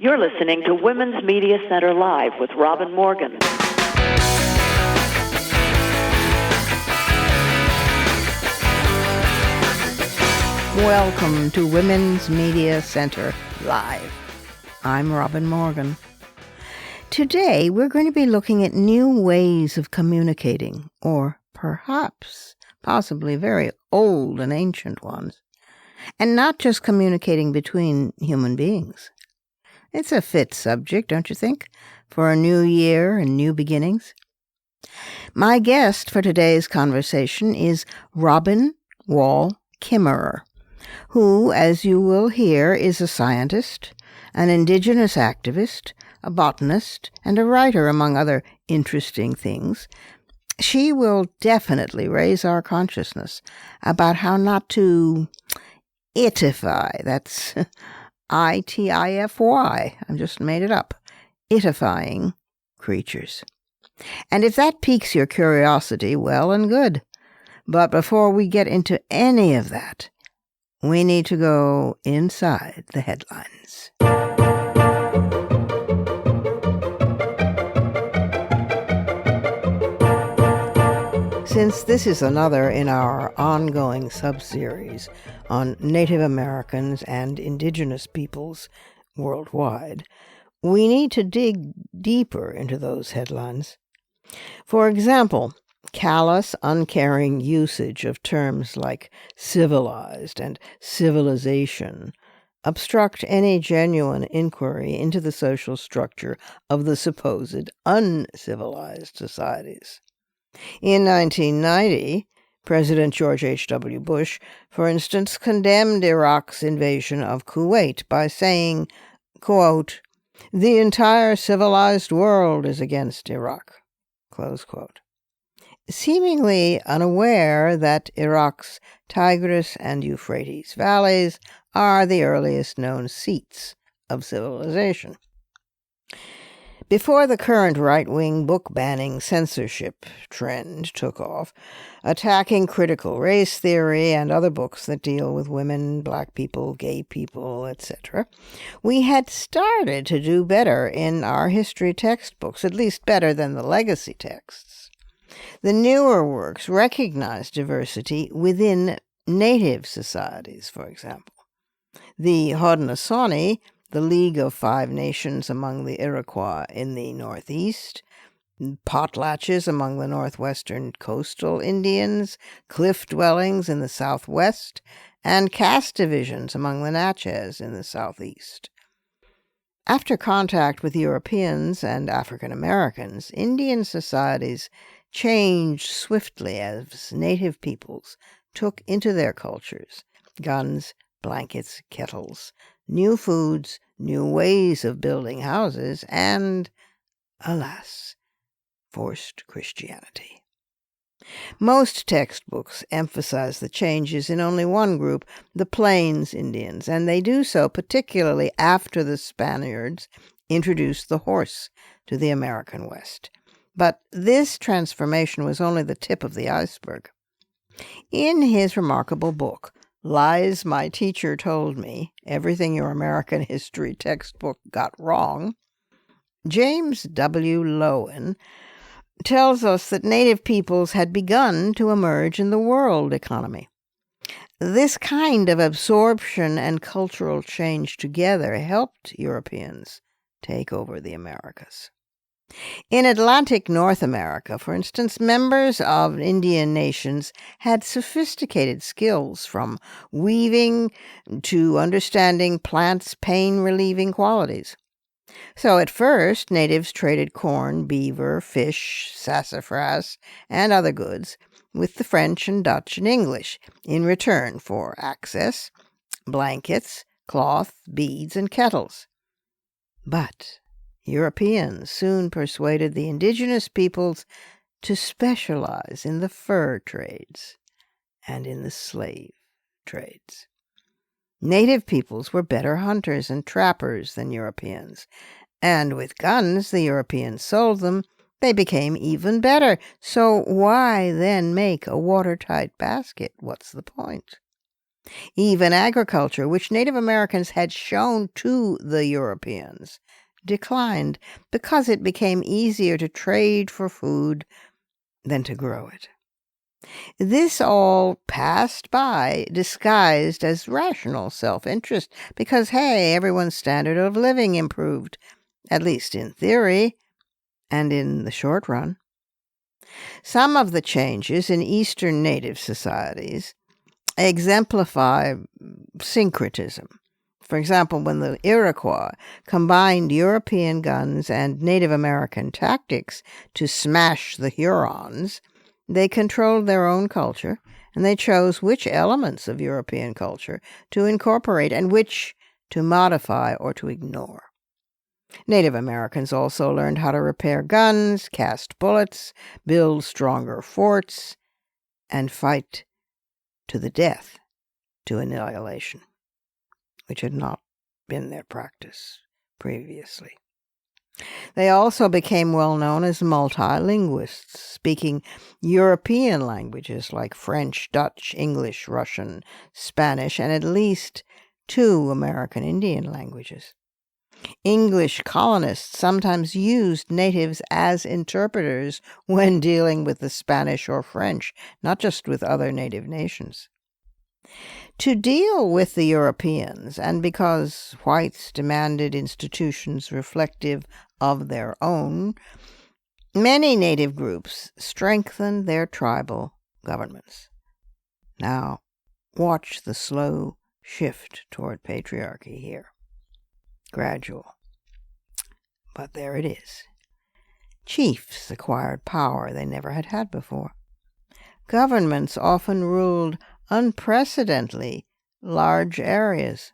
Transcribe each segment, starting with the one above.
You're listening to Women's Media Center Live with Robin Morgan. Welcome to Women's Media Center Live. I'm Robin Morgan. Today we're going to be looking at new ways of communicating, or perhaps, possibly very old and ancient ones, and not just communicating between human beings. It's a fit subject, don't you think, for a new year and new beginnings? My guest for today's conversation is Robin Wall Kimmerer, who, as you will hear, is a scientist, an Indigenous activist, a botanist, and a writer, among other interesting things. She will definitely raise our consciousness about how not to itify, that's I-T-I-F-Y, I just made it up, itifying creatures. And if that piques your curiosity, well and good. But before we get into any of that, we need to go inside the headlines. Since this is another in our ongoing sub-series on Native Americans and Indigenous peoples worldwide, we need to dig deeper into those headlines. For example, callous, uncaring usage of terms like civilized and civilization obstruct any genuine inquiry into the social structure of the supposed uncivilized societies. In 1990, President George H.W. Bush, for instance, condemned Iraq's invasion of Kuwait by saying, quote, "The entire civilized world is against Iraq," close quote. Seemingly unaware that Iraq's Tigris and Euphrates valleys are the earliest known seats of civilization. Before the current right-wing book-banning censorship trend took off, attacking critical race theory and other books that deal with women, black people, gay people, etc., we had started to do better in our history textbooks, at least better than the legacy texts. The newer works recognize diversity within native societies, for example. The Haudenosaunee, the League of Five Nations among the Iroquois in the Northeast, potlatches among the northwestern coastal Indians, cliff dwellings in the Southwest, and caste divisions among the Natchez in the Southeast. After contact with Europeans and African Americans, Indian societies changed swiftly as native peoples took into their cultures guns, blankets, kettles, new foods, new ways of building houses, and, alas, forced Christianity. Most textbooks emphasize the changes in only one group, the Plains Indians, and they do so particularly after the Spaniards introduced the horse to the American West. But this transformation was only the tip of the iceberg. In his remarkable book, Lies My Teacher Told Me, Everything Your American History Textbook Got Wrong, James W. Lowen tells us that native peoples had begun to emerge in the world economy. This kind of absorption and cultural change together helped Europeans take over the Americas. In Atlantic North America, for instance, members of Indian nations had sophisticated skills from weaving to understanding plants' pain-relieving qualities. So at first, natives traded corn, beaver, fish, sassafras, and other goods with the French and Dutch and English in return for access, blankets, cloth, beads, and kettles. But Europeans soon persuaded the indigenous peoples to specialize in the fur trades and in the slave trades. Native peoples were better hunters and trappers than Europeans, and with guns the Europeans sold them, they became even better. So why then make a watertight basket? What's the point? Even agriculture, which Native Americans had shown to the Europeans, declined because it became easier to trade for food than to grow it. This all passed by disguised as rational self-interest because, hey, everyone's standard of living improved, at least in theory and in the short run. Some of the changes in Eastern Native societies exemplify syncretism. For example, when the Iroquois combined European guns and Native American tactics to smash the Hurons, they controlled their own culture, and they chose which elements of European culture to incorporate and which to modify or to ignore. Native Americans also learned how to repair guns, cast bullets, build stronger forts, and fight to the death, to annihilation, which had not been their practice previously. They also became well known as multilinguists, speaking European languages like French, Dutch, English, Russian, Spanish, and at least 2 American Indian languages. English colonists sometimes used natives as interpreters when dealing with the Spanish or French, not just with other native nations. To deal with the Europeans, and because whites demanded institutions reflective of their own, many native groups strengthened their tribal governments. Now, watch the slow shift toward patriarchy here. Gradual. But there it is. Chiefs acquired power they never had had before. Governments often ruled unprecedentedly large areas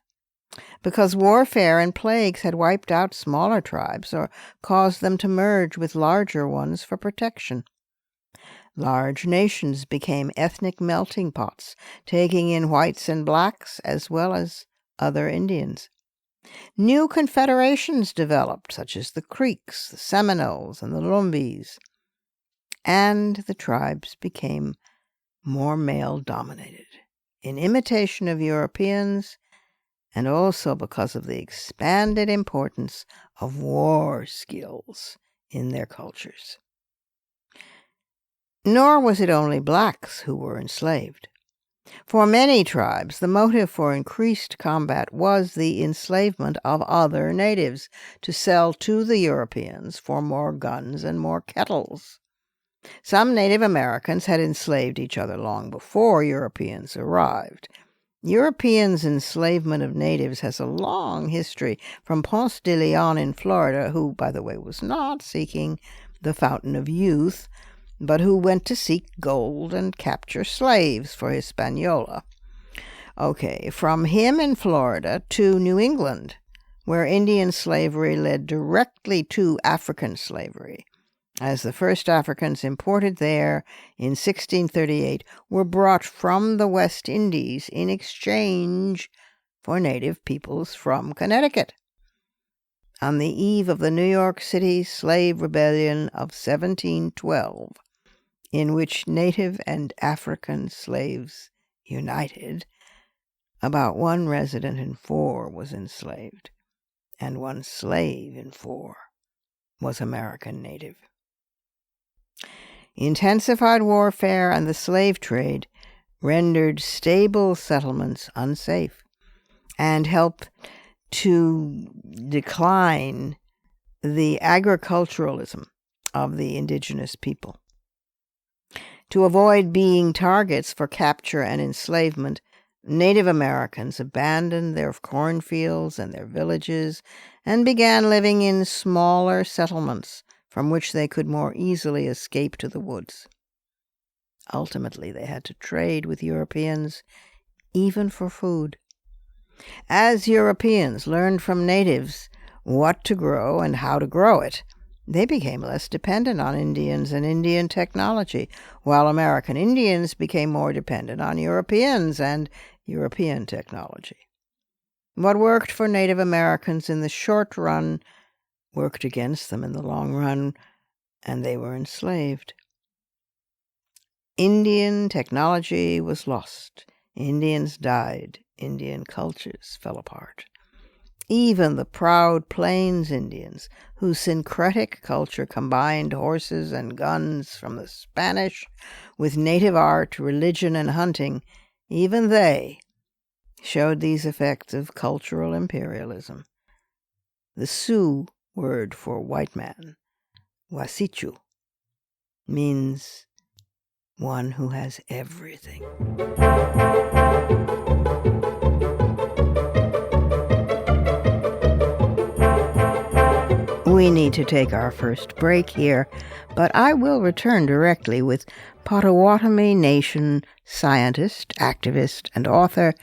because warfare and plagues had wiped out smaller tribes or caused them to merge with larger ones for protection. Large nations became ethnic melting pots, taking in whites and blacks as well as other Indians. New confederations developed, such as the Creeks, the Seminoles, and the Lumbis, and the tribes became more male-dominated, in imitation of Europeans, and also because of the expanded importance of war skills in their cultures. Nor was it only blacks who were enslaved. For many tribes, the motive for increased combat was the enslavement of other natives to sell to the Europeans for more guns and more kettles. Some Native Americans had enslaved each other long before Europeans arrived. Europeans' enslavement of natives has a long history, from Ponce de Leon in Florida, who, by the way, was not seeking the fountain of youth, but who went to seek gold and capture slaves for Hispaniola. Okay, from him in Florida to New England, where Indian slavery led directly to African slavery, as the first Africans imported there in 1638 were brought from the West Indies in exchange for native peoples from Connecticut. On the eve of the New York City slave rebellion of 1712, in which native and African slaves united, about 1 resident in 4 was enslaved, and 1 slave in 4 was American native. Intensified warfare and the slave trade rendered stable settlements unsafe and helped to decline the agriculturalism of the indigenous people. To avoid being targets for capture and enslavement, Native Americans abandoned their cornfields and their villages and began living in smaller settlements from which they could more easily escape to the woods. Ultimately, they had to trade with Europeans, even for food. As Europeans learned from natives what to grow and how to grow it, they became less dependent on Indians and Indian technology, while American Indians became more dependent on Europeans and European technology. What worked for Native Americans in the short run worked against them in the long run, and they were enslaved. Indian technology was lost Indians died. Indian cultures fell apart. Even the proud Plains Indians, whose syncretic culture combined horses and guns from the Spanish with native art, religion, and hunting, even they showed these effects of cultural imperialism. The Sioux word for white man, wasichu, means one who has everything. We need to take our first break here, but I will return directly with Potawatomi Nation scientist, activist, and author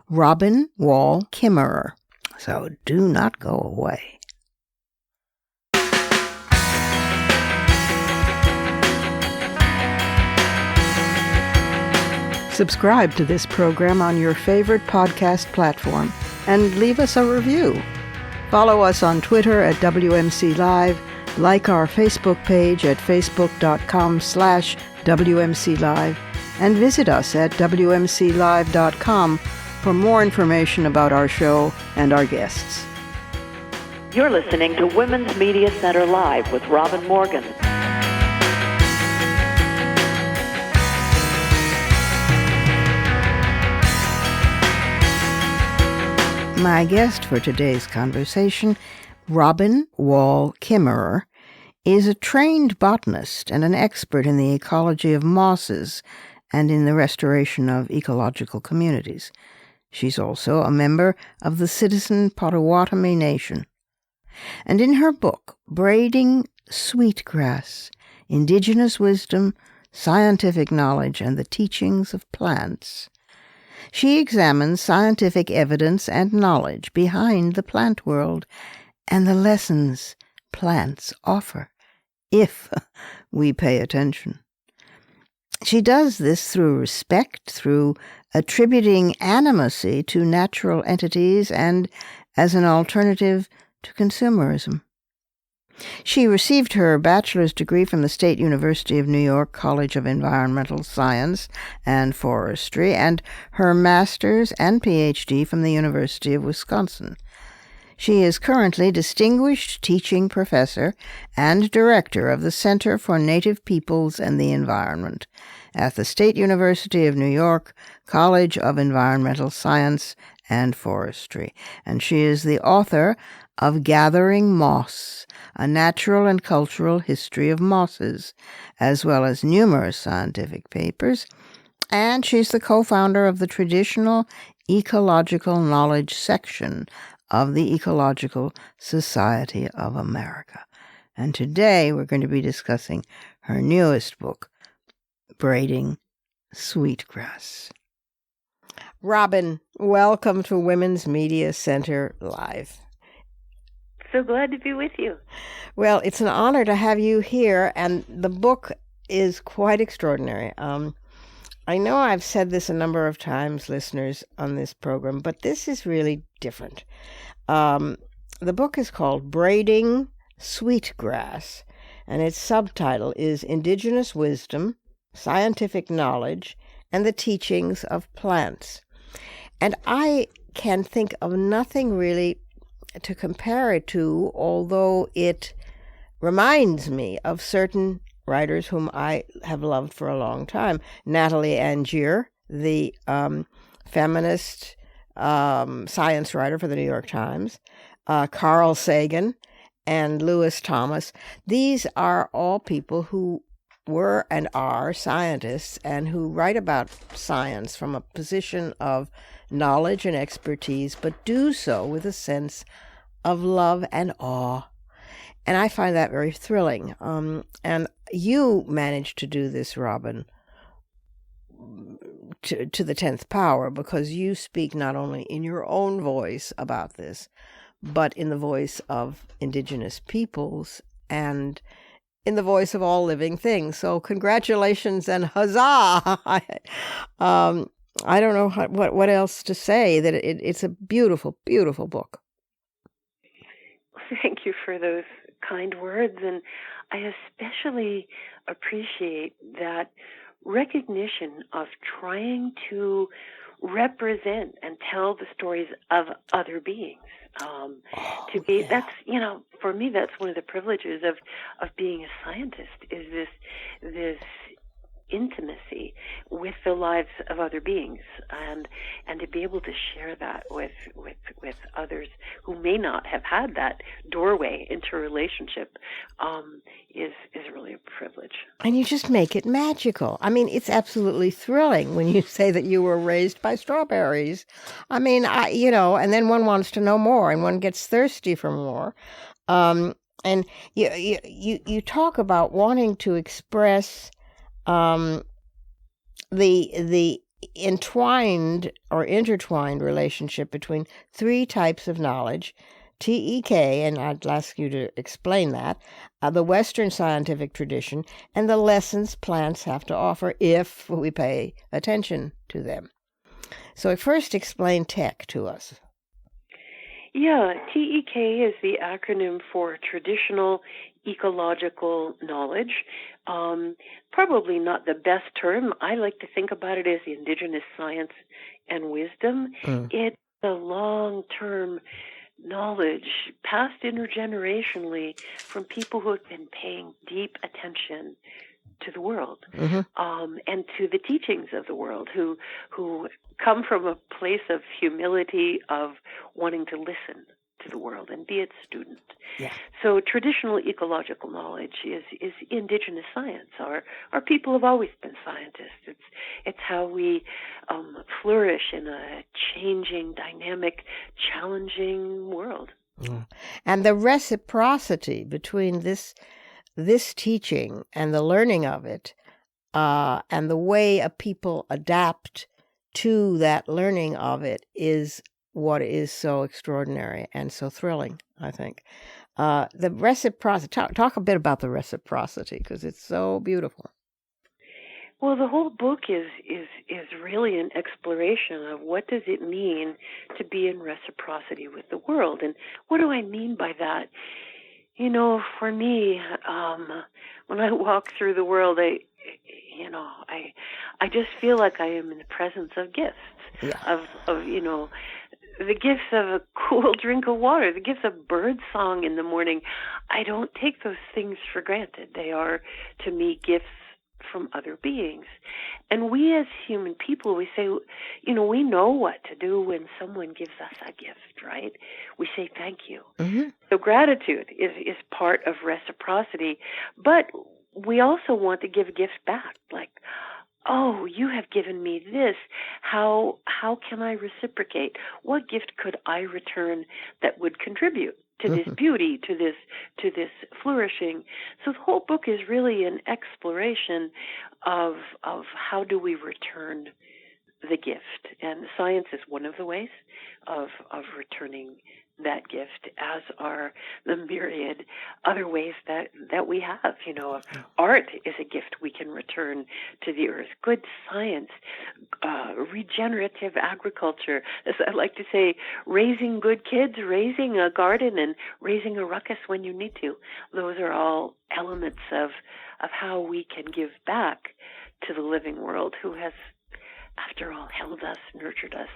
Robin Wall Kimmerer. So do not go away. Subscribe to this program on your favorite podcast platform and leave us a review. Follow us on Twitter at WMC Live, like our Facebook page at facebook.com/WMC Live, and visit us at WMCLive.com for more information about our show and our guests. You're listening to Women's Media Center Live with Robin Morgan. My guest for today's conversation, Robin Wall Kimmerer, is a trained botanist and an expert in the ecology of mosses and in the restoration of ecological communities. She's also a member of the citizen Potawatomi Nation. And in her book, Braiding Sweetgrass, Indigenous Wisdom, Scientific Knowledge, and the Teachings of Plants, she examines scientific evidence and knowledge behind the plant world and the lessons plants offer, if we pay attention. She does this through respect, through attributing animacy to natural entities, and as an alternative to consumerism. She received her bachelor's degree from the State University of New York College of Environmental Science and Forestry, and her master's and PhD from the University of Wisconsin. She is currently Distinguished Teaching Professor and Director of the Center for Native Peoples and the Environment at the State University of New York College of Environmental Science and Forestry, and she is the author of Gathering Moss, A Natural and Cultural History of Mosses, as well as numerous scientific papers, and she's the co-founder of the Traditional Ecological Knowledge section of the Ecological Society of America. And today we're going to be discussing her newest book, Braiding Sweetgrass. Robin, welcome to Women's Media Center Live. So glad to be with you. Well, it's an honor to have you here, and the book is quite extraordinary. I know I've said this a number of times, listeners, on this program, but this is really different. The book is called Braiding Sweetgrass, and its subtitle is Indigenous Wisdom, Scientific Knowledge, and the Teachings of Plants. And I can think of nothing really to compare it to, although it reminds me of certain writers whom I have loved for a long time. Natalie Angier, the feminist science writer for the New York Times, Carl Sagan, and Lewis Thomas. These are all people who were and are scientists and who write about science from a position of knowledge and expertise, but do so with a sense of love and awe. And I find that very thrilling. And you managed to do this, Robin, to the 10th power, because you speak not only in your own voice about this, but in the voice of Indigenous peoples and in the voice of all living things. So congratulations and huzzah! I don't know what else to say. That it's a beautiful, beautiful book. Thank you for those kind words, and I especially appreciate that recognition of trying to represent and tell the stories of other beings. That's, for me, that's one of the privileges of being a scientist, is this intimacy with the lives of other beings, and to be able to share that with others who may not have had that doorway into a relationship, is really a privilege. And you just make it magical. I mean, it's absolutely thrilling when you say that you were raised by strawberries. I mean, and then one wants to know more, and one gets thirsty for more. And you talk about wanting to express the entwined or intertwined relationship between three types of knowledge: TEK, and I'd ask you to explain that, the Western scientific tradition, and the lessons plants have to offer if we pay attention to them. So first explain TEK to us. Yeah, TEK is the acronym for Traditional Ecological Knowledge. Probably not the best term. I like to think about it as the Indigenous science and wisdom. It's a long-term knowledge passed intergenerationally from people who have been paying deep attention to the world, and to the teachings of the world, who come from a place of humility, of wanting to listen to the world and be its student. Yeah. So traditional ecological knowledge is Indigenous science. Our people have always been scientists. It's how we flourish in a changing, dynamic, challenging world. And the reciprocity between this teaching and the learning of it, and the way a people adapt to that learning of it, is what is so extraordinary and so thrilling, I think. The reciprocity, talk a bit about the reciprocity, because it's so beautiful. Well, the whole book is really an exploration of what does it mean to be in reciprocity with the world. And what do I mean by that? For me, when I walk through the world, I just feel like I am in the presence of gifts, of the gifts of a cool drink of water, the gifts of bird song in the morning. I don't take those things for granted. They are, to me, gifts from other beings. And we as human people, we say, we know what to do when someone gives us a gift, right? We say thank you. Mm-hmm. So gratitude is part of reciprocity, but we also want to give gifts back, like, oh, you have given me this. How can I reciprocate? What gift could I return that would contribute to this beauty, to this flourishing? So the whole book is really an exploration of how do we return the gift, and science is one of the ways of returning that gift, as are the myriad other ways that we have. Art is a gift we can return to the earth. Good science, regenerative agriculture, as I like to say, raising good kids, raising a garden, and raising a ruckus when you need to. Those are all elements of how we can give back to the living world, who has, after all, held us, nurtured us,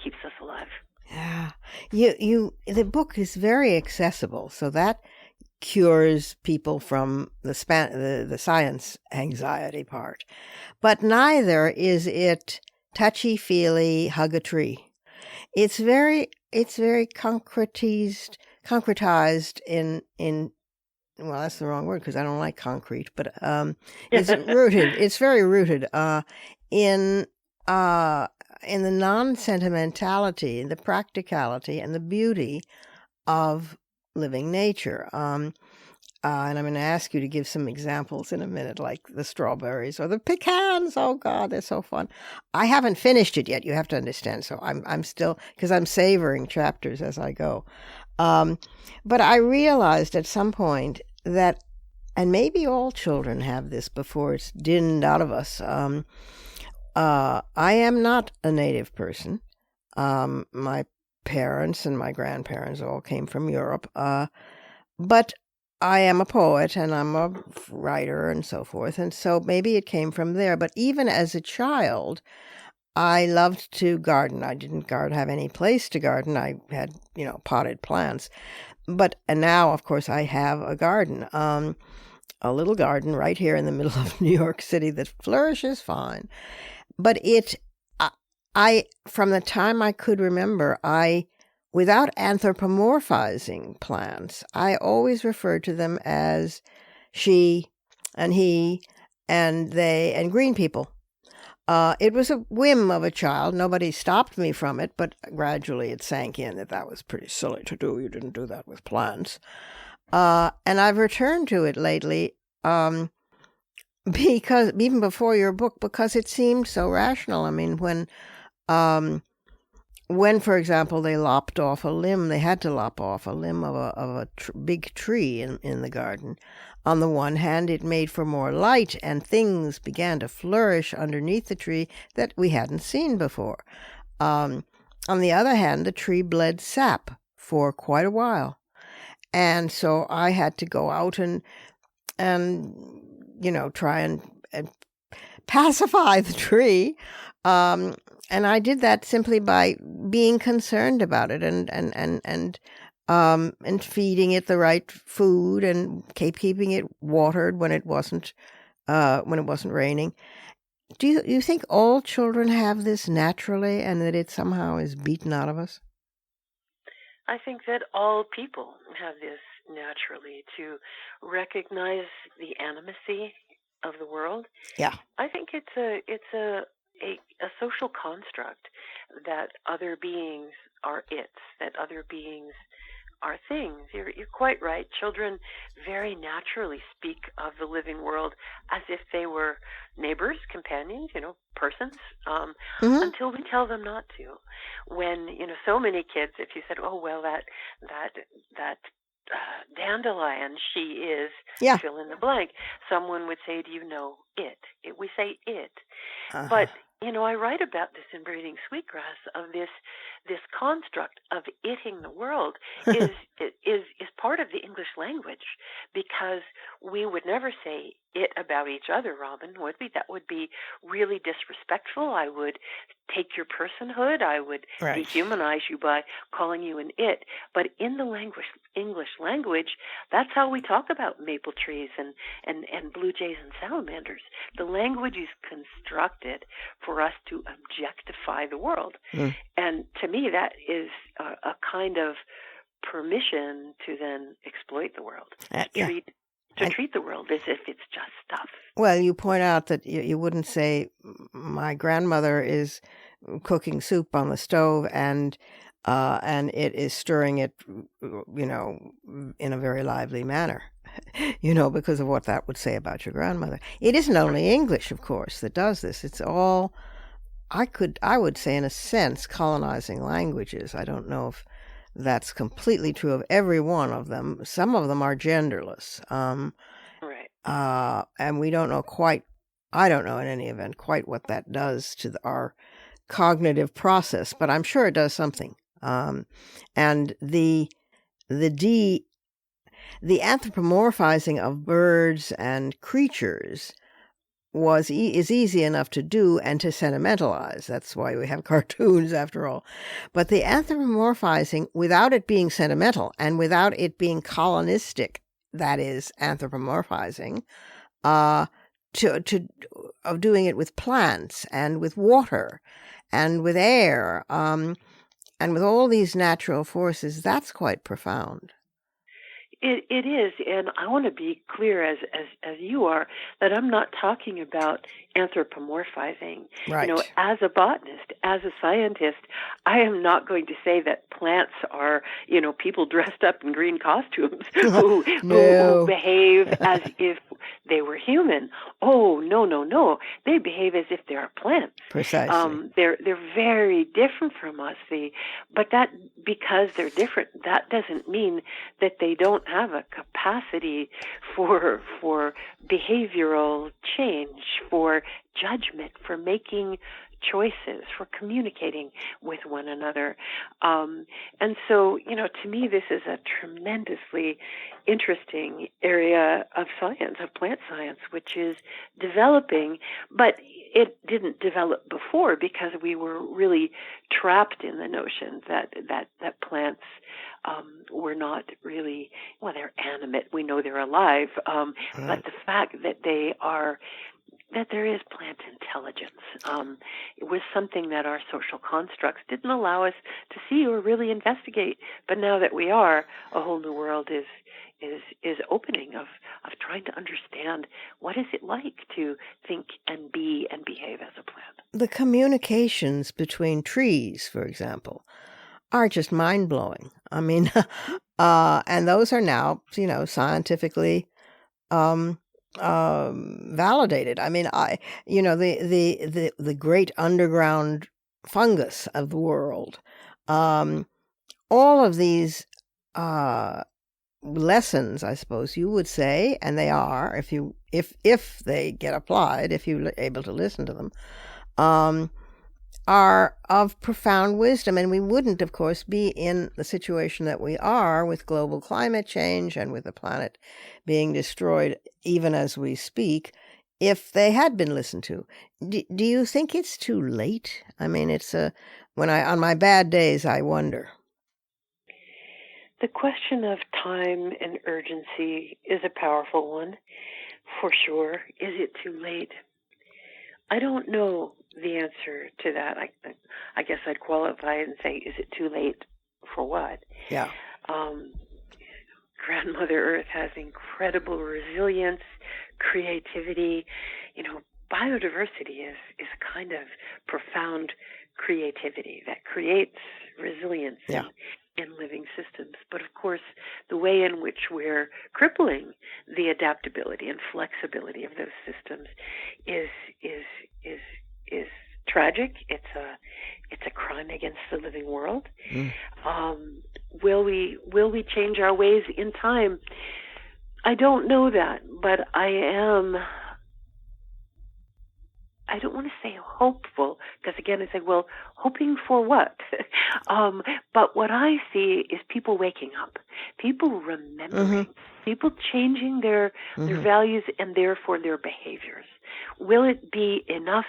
keeps us alive. Yeah, the book is very accessible, so that cures people from the science anxiety part. But neither is it touchy-feely, hug a tree. It's very concretized in well, that's the wrong word because I don't like concrete, but it's rooted. It's very rooted in the non-sentimentality, the practicality, and the beauty of living nature. And I'm going to ask you to give some examples in a minute, like the strawberries or the pecans. Oh, God, they're so fun. I haven't finished it yet, you have to understand. So I'm still, because I'm savoring chapters as I go. But I realized at some point that, and maybe all children have this before it's dinned out of us, I am not a native person. My parents and my grandparents all came from Europe. But I am a poet and I'm a writer and so forth. And so maybe it came from there. But even as a child, I loved to garden. I didn't have any place to garden. I had, potted plants. And now, of course, I have a garden, a little garden right here in the middle of New York City that flourishes fine. But I from the time I could remember, without anthropomorphizing plants, I always referred to them as she and he and they and green people. It was a whim of a child. Nobody stopped me from it, but gradually it sank in that was pretty silly to do. You didn't do that with plants. And I've returned to it lately, because even before your book, because it seemed so rational. I mean, when, for example, they lopped off a limb, they had to lop off a limb of a big tree in the garden. On the one hand, it made for more light, and things began to flourish underneath the tree that we hadn't seen before. On the other hand, the tree bled sap for quite a while. And so I had to go out and try and pacify the tree. And I did that simply by being concerned about it and feeding it the right food and keeping it watered when it wasn't raining. Do you think all children have this naturally, and that it somehow is beaten out of us? I think that all people have this naturally, to recognize the animacy of the world. Yeah. I think it's a social construct that other beings are that other beings are things. You're quite right. Children very naturally speak of the living world as if they were neighbors, companions, persons, until we tell them not to. When, so many kids, if you said, oh, well, that dandelion, she is, fill in the blank, someone would say, do you know it? We say it. Uh-huh. But, I write about this in Breathing Sweetgrass, of this construct of itting the world is part of the English language, because we would never say it about each other, Robin, would we? That would be really disrespectful. I would take your personhood. I would dehumanize you by calling you an it. But in the English language, that's how we talk about maple trees and blue jays and salamanders. The language is constructed for us to objectify the world. And to me, that is a kind of permission to then exploit the world, treat the world as if it's just stuff. Well, you point out that you wouldn't say, my grandmother is cooking soup on the stove and it is stirring it, in a very lively manner, because of what that would say about your grandmother. It isn't only English, of course, that does this. It's all, I would say, in a sense, colonizing languages. I don't know if that's completely true of every one of them. Some of them are genderless. And we don't know quite, I don't know in any event, quite what that does to our cognitive process, but I'm sure it does something. And the anthropomorphizing of birds and creatures is easy enough to do and to sentimentalize. That's why we have cartoons, after all. But the anthropomorphizing, without it being sentimental and without it being colonistic, that is anthropomorphizing, of doing it with plants and with water and with air, and with all these natural forces, that's quite profound. It is, and I want to be clear, as you are, that I'm not talking about anthropomorphizing. Right. As a botanist, as a scientist, I am not going to say that plants are, people dressed up in green costumes who behave as if they were human. Oh, no. They behave as if they are plants. Precisely. They're very different from us. But that, because they're different, that doesn't mean that they don't have a capacity for behavioral change, for judgment, for making choices, for communicating with one another. And so, to me, this is a tremendously interesting area of science, of plant science, which is developing. But, it didn't develop before because we were really trapped in the notion that plants were not really, well, they're animate. We know they're alive, but the fact that there is plant intelligence. It was something that our social constructs didn't allow us to see or really investigate. But now that we are, a whole new world is opening of trying to understand what is it like to think and be and behave as a plant. The communications between trees, for example, are just mind-blowing. I mean, and those are now, scientifically validated. I mean, the great underground fungus of the world, all of these lessons, I suppose you would say, and they are, if they get applied, if you're able to listen to them, are of profound wisdom. And we wouldn't, of course, be in the situation that we are with global climate change and with the planet being destroyed even as we speak if they had been listened to. Do you think it's too late? I mean, on my bad days, I wonder. The question of time and urgency is a powerful one, for sure. Is it too late? I don't know the answer to that. I guess I'd qualify it and say, is it too late for what? Yeah. Grandmother Earth has incredible resilience, creativity. Biodiversity is kind of profound creativity that creates resilience in living systems. But of course, the way in which we're crippling the adaptability and flexibility of those systems is tragic. It's a crime against the living world. Will we change our ways in time? I don't know that, but I don't want to say hopeful, because again, I say, well, hoping for what? But what I see is people waking up, people remembering, people changing their values and therefore their behaviors. Will it be enough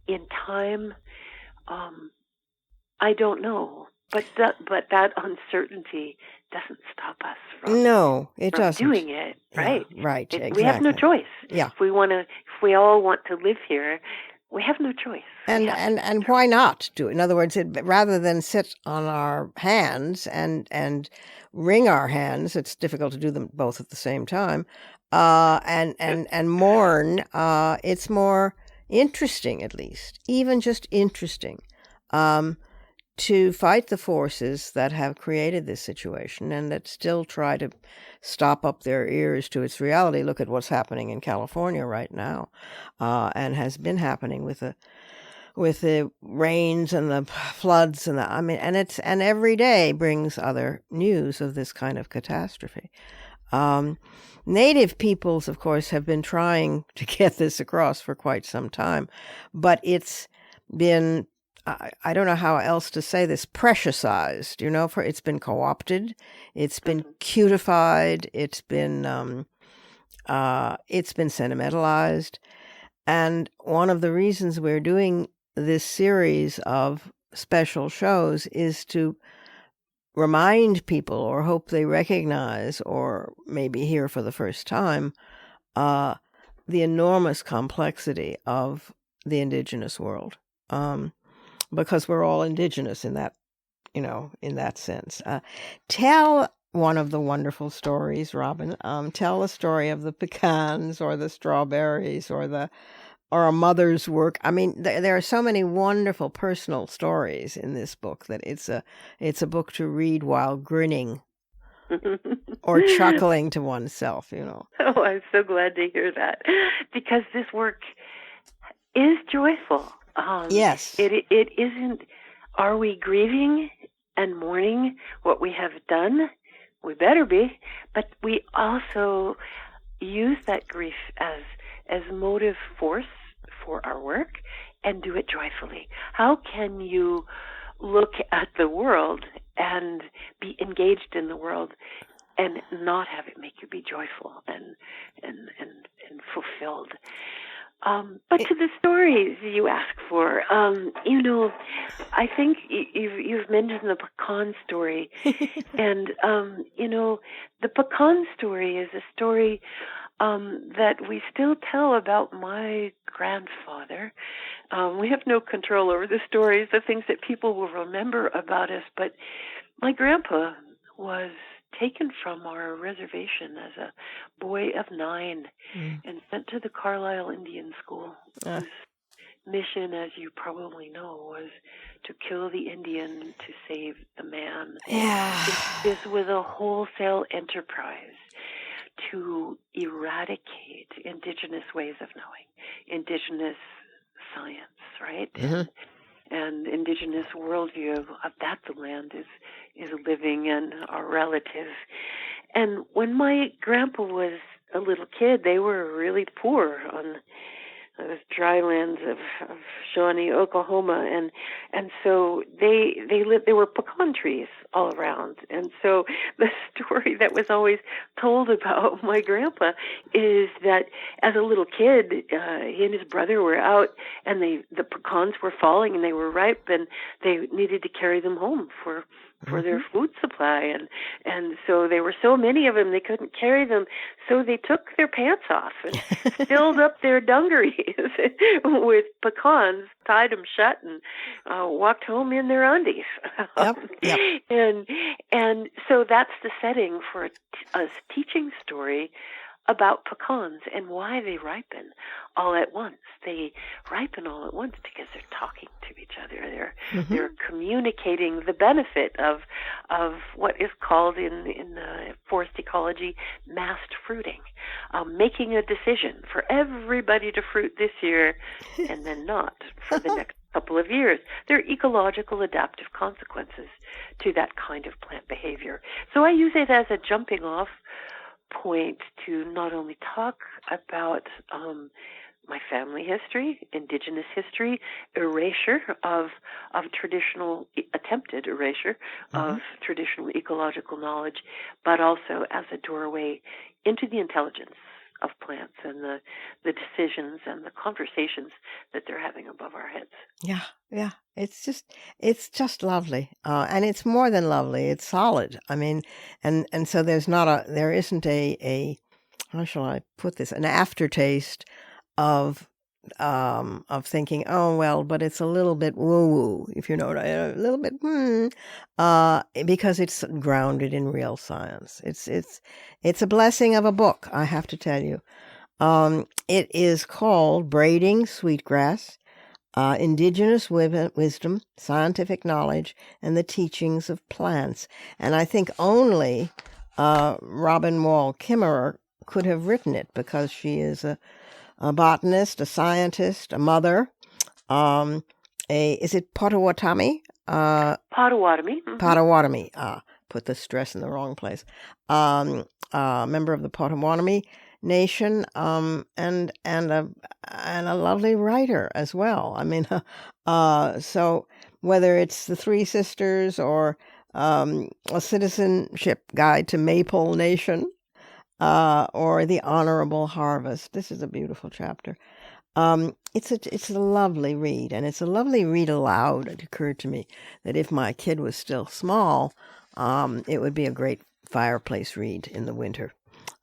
in time? I don't know. But that uncertainty doesn't stop us from doing it, right? Yeah, right, exactly. We have no choice. Yeah. If we all want to live here, we have no choice. And why not do it? In other words, rather than sit on our hands and wring our hands, it's difficult to do them both at the same time, and mourn, it's more interesting, at least, even just interesting, to fight the forces that have created this situation and that still try to stop up their ears to its reality. Look at what's happening in California right now, and has been happening with the rains and the floods and every day brings other news of this kind of catastrophe. Native peoples, of course, have been trying to get this across for quite some time, but it's been, I don't know how else to say this, preciousized, it's been co-opted, it's been cutified, it's been sentimentalized. And one of the reasons we're doing this series of special shows is to remind people, or hope they recognize, or maybe hear for the first time, the enormous complexity of the Indigenous world. Because we're all Indigenous in that, in that sense. Tell one of the wonderful stories, Robin. Tell the story of the pecans or the strawberries or a mother's work. I mean, there are so many wonderful personal stories in this book that it's a book to read while grinning or chuckling to oneself, Oh, I'm so glad to hear that, because this work is joyful. Yes. It isn't, are we grieving and mourning what we have done? We better be, but we also use that grief as motive force for our work and do it joyfully. How can you look at the world and be engaged in the world and not have it make you be joyful and fulfilled? But to the stories you ask for, I think you've mentioned the pecan story, and the pecan story is a story that we still tell about my grandfather. We have no control over the stories, the things that people will remember about us, but my grandpa was taken from our reservation as a boy of 9 and sent to the Carlisle Indian School, whose mission, as you probably know, was to kill the Indian to save the man. Yeah. This was a wholesale enterprise to eradicate Indigenous ways of knowing, Indigenous science, right? And Indigenous worldview of that the land is living and our relative. And when my grandpa was a little kid, they were really poor on those dry lands of Shawnee, Oklahoma, and so they lived. There were pecan trees all around, and so the story that was always told about my grandpa is that as a little kid, he and his brother were out, and the pecans were falling and they were ripe, and they needed to carry them home for their food supply, and so there were so many of them they couldn't carry them, so they took their pants off and filled up their dungarees with pecans, tied them shut, and walked home in their undies. Yep. And so that's the setting for a teaching story about pecans and why they ripen all at once. They ripen all at once because they're talking to each other. They're communicating the benefit of what is called in forest ecology massed fruiting, making a decision for everybody to fruit this year and then not for the next couple of years. There are ecological adaptive consequences to that kind of plant behavior. So I use it as a jumping off point to not only talk about my family history, Indigenous history, erasure of traditional, attempted erasure of traditional ecological knowledge, but also as a doorway into the intelligence of plants and the decisions and the conversations that they're having above our heads. Yeah. It's just lovely, and it's more than lovely. It's solid. I mean, and so there isn't a how shall I put this, an aftertaste of thinking, oh well, but it's a little bit woo-woo, if you know what a little bit, because it's grounded in real science. It's a blessing of a book, I have to tell you. It is called Braiding Sweetgrass: Indigenous Wisdom, Scientific Knowledge, and the Teachings of Plants. And I think only Robin Wall Kimmerer could have written it, because she is a botanist, a scientist, a mother. Is it Potawatomi? Potawatomi. Potawatomi. Put the stress in the wrong place. Member of the Potawatomi Nation, and a lovely writer as well. I mean, so whether it's the Three Sisters or a citizenship guide to Maple Nation, or the Honorable Harvest, this is a beautiful chapter. It's a lovely read, and it's a lovely read aloud. It occurred to me that if my kid was still small, it would be a great fireplace read in the winter.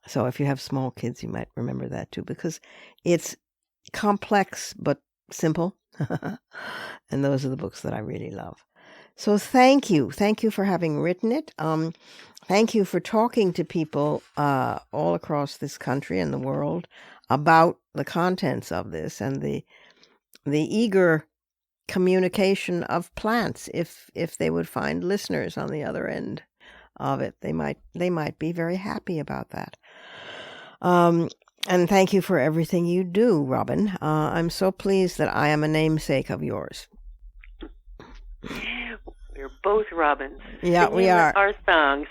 So if you have small kids, you might remember that too, because it's complex but simple. And those are the books that I really love. So thank you for having written it. Thank you for talking to people all across this country and the world about the contents of this, and the eager communication of plants. If they would find listeners on the other end of it, they might be very happy about that. And thank you for everything you do, Robin. I'm so pleased that I am a namesake of yours. We're both Robins. Yeah, we are. Our songs.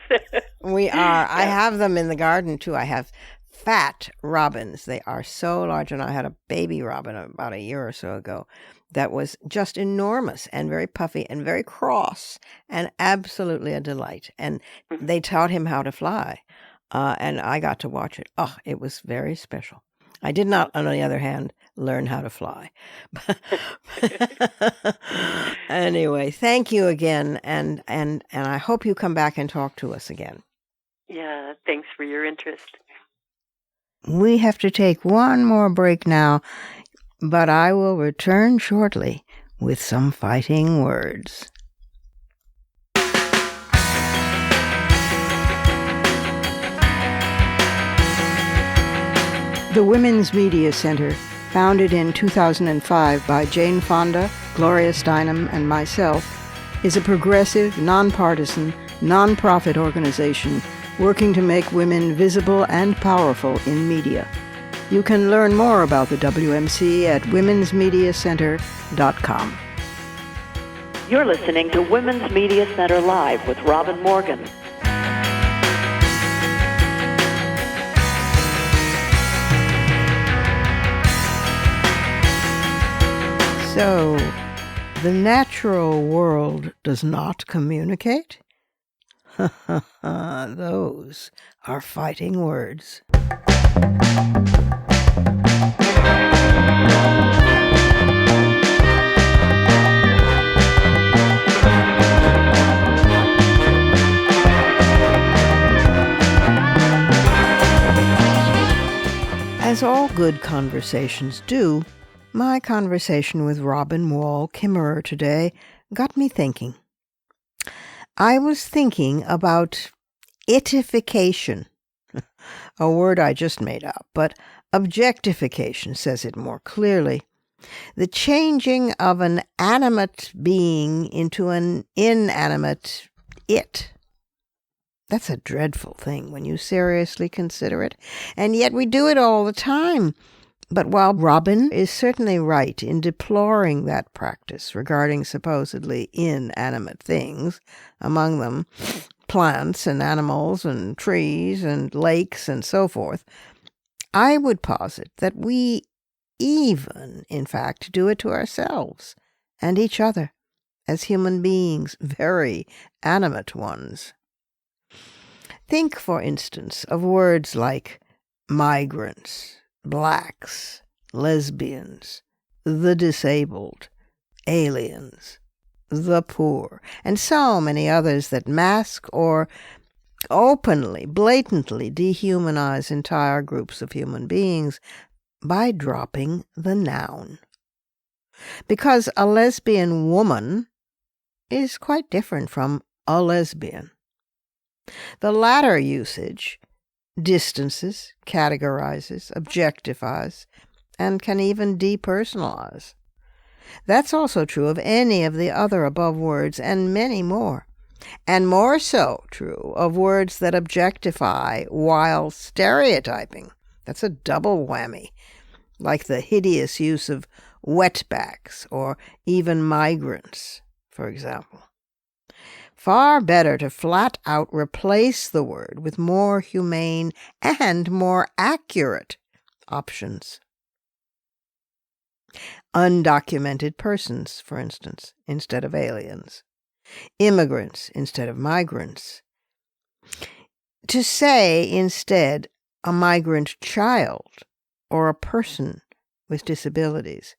We are. I have them in the garden too. I have fat robins. They are so large, and I had a baby robin about a year or so ago that was just enormous and very puffy and very cross and absolutely a delight. And they taught him how to fly, and I got to watch it. Oh, it was very special. I did not, on the other hand, learn how to fly. Anyway, thank you again, and I hope you come back and talk to us again. Yeah, thanks for your interest. We have to take one more break now, but I will return shortly with some fighting words. The Women's Media Center, founded in 2005 by Jane Fonda, Gloria Steinem, and myself, is a progressive, nonpartisan, nonprofit organization working to make women visible and powerful in media. You can learn more about the WMC at womensmediacenter.com. You're listening to Women's Media Center Live with Robin Morgan. So, the natural world does not communicate? Those are fighting words. As all good conversations do, my conversation with Robin Wall Kimmerer today got me thinking. I was thinking about itification, a word I just made up, but objectification says it more clearly. The changing of an animate being into an inanimate it. That's a dreadful thing when you seriously consider it, and yet we do it all the time. But while Robin is certainly right in deploring that practice regarding supposedly inanimate things, among them plants and animals and trees and lakes and so forth, I would posit that we even, in fact, do it to ourselves and each other as human beings, very animate ones. Think, for instance, of words like migrants, blacks, lesbians, the disabled, aliens, the poor, and so many others that mask or openly, blatantly dehumanize entire groups of human beings by dropping the noun. Because a lesbian woman is quite different from a lesbian. The latter usage distances, categorizes, objectifies, and can even depersonalize. That's also true of any of the other above words and many more. And more so true of words that objectify while stereotyping. That's a double whammy, like the hideous use of wetbacks or even migrants, for example. Far better to flat out replace the word with more humane and more accurate options. Undocumented persons, for instance, instead of aliens. Immigrants instead of migrants. To say instead a migrant child or a person with disabilities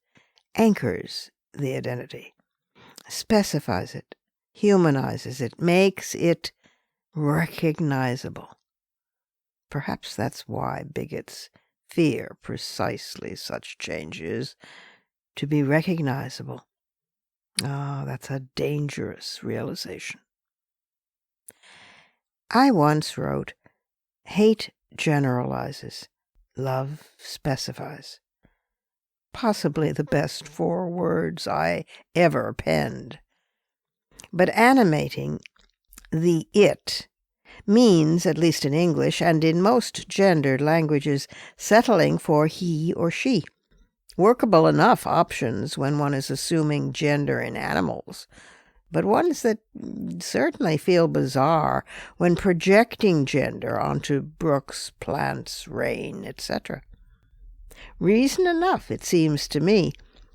anchors the identity, specifies it, humanizes it, makes it recognizable. Perhaps that's why bigots fear precisely such changes, to be recognizable. That's a dangerous realization. I once wrote, "Hate generalizes, love specifies." Possibly the best 4 words I ever penned. But animating the it means, at least in English and in most gendered languages, settling for he or she. Workable enough options when one is assuming gender in animals, but ones that certainly feel bizarre when projecting gender onto brooks, plants, rain, etc. Reason enough, it seems to me,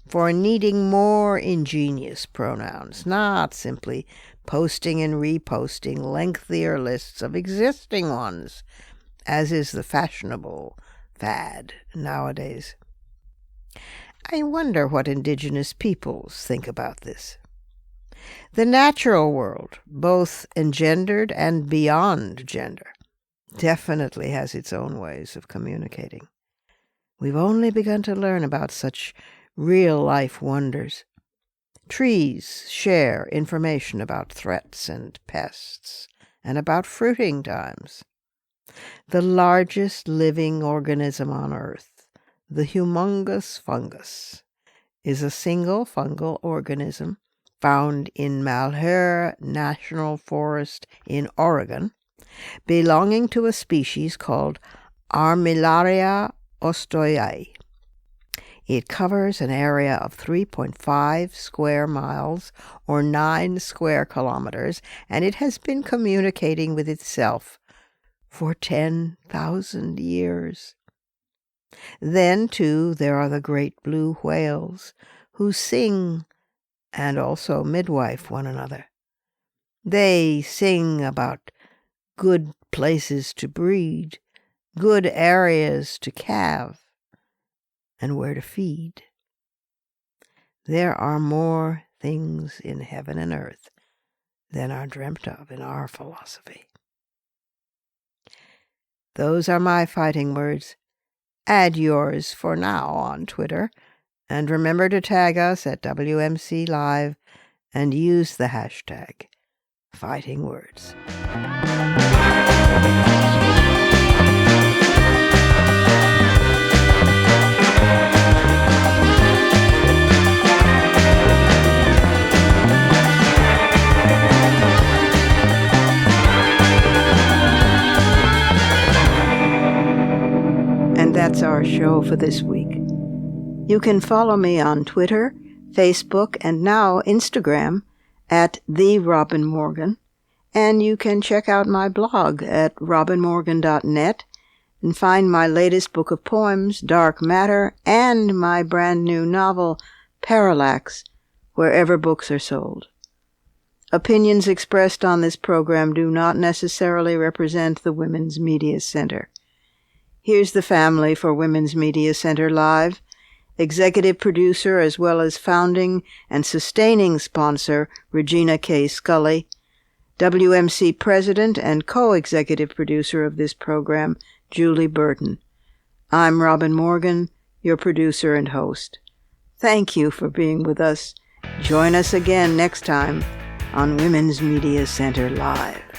for needing more ingenious pronouns, not simply posting and reposting lengthier lists of existing ones, as is the fashionable fad nowadays. I wonder what Indigenous peoples think about this. The natural world, both engendered and beyond gender, definitely has its own ways of communicating. We've only begun to learn about such real-life wonders. Trees share information about threats and pests, and about fruiting times. The largest living organism on Earth, the humongous fungus, is a single fungal organism found in Malheur National Forest in Oregon, belonging to a species called Armillaria ostoyi. It covers an area of 3.5 square miles or 9 square kilometers, and it has been communicating with itself for 10,000 years. Then, too, there are the great blue whales, who sing and also midwife one another. They sing about good places to breed, good areas to calve, and where to feed. There are more things in heaven and earth than are dreamt of in our philosophy. Those are my fighting words. Add yours for now on Twitter, and remember to tag us at WMC Live and use the hashtag Fighting Words. And that's our show for this week. You can follow me on Twitter, Facebook, and now Instagram at The Robin Morgan, and you can check out my blog at robinmorgan.net and find my latest book of poems, Dark Matter, and my brand new novel, Parallax, wherever books are sold. Opinions expressed on this program do not necessarily represent the Women's Media Center. Here's the family for Women's Media Center Live. Executive producer as well as founding and sustaining sponsor Regina K. Scully, WMC president and co-executive producer of this program, Julie Burton. I'm Robin Morgan, your producer and host. Thank you for being with us. Join us again next time on Women's Media Center Live.